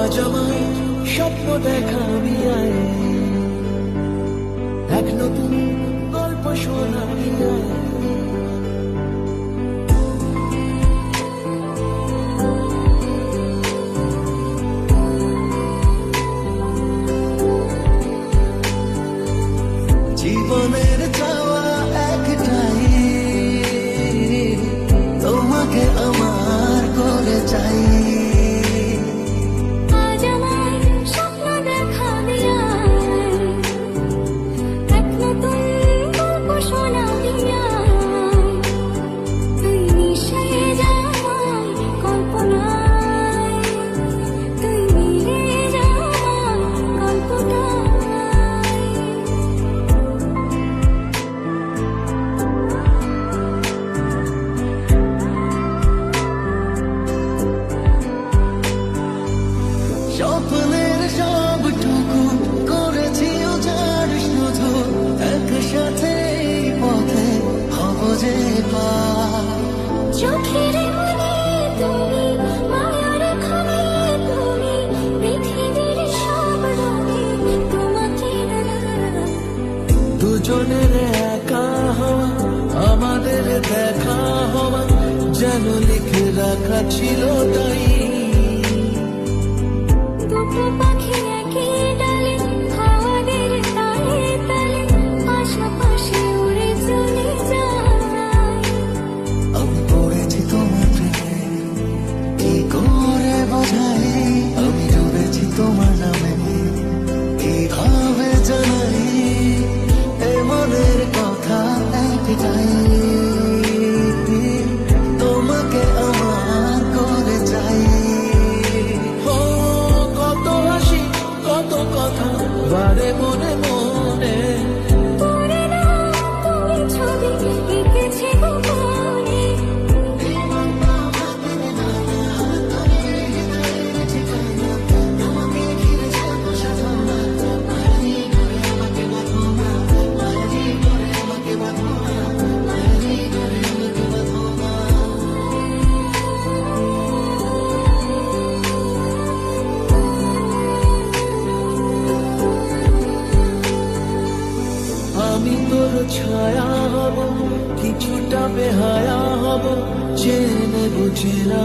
আজ আমায় স্বপ্ন দেখাবি আয়, এক নতুন গল্প শোনাবি আয়। জীবনের চাওয়া একটাই, তোমাকে আমার করে চাই। আজ আমায় স্বপ্ন দেখাবি আয়, এক নতুন গল্প শোনাবি আয়। তুই মিশে যা আমার কল্পনায়, তুই মিলে যা আমার কল্পনায়। স্বপ্নের সবটুকু করেছি উজাড়, শুধু একসাথে এই পথে হব যে পার। চোখের মনে তুমি, মায়ার খানে তুমি, পৃথিবীর সব রঙে তোমাকে নাড়া। দুজনের একা হওয়া, আমাদের দেখা হওয়া যেন লিখে রাখা ছিল তাই। দুটো পাখি একই ডালে, হাওয়াদের তালে তালে, পাশাপাশি উড়ে চলে যায়। আমি পড়েছি তোমার প্রেমে, কি করে বোঝাই, আমি ডুবেছি তোমার নামে, কিভাবে জানাই এ মনের কথা একটাই, তোমাকে আমার করে চাই। ও কত হাসি, কত কথা বারে মনে মনে, পড়ে না তুমি ছবি এঁকেছি গোপনে। আমি তোর ছায়া হব, কিছুটা বেহায়া হব, জেনে বুঝে না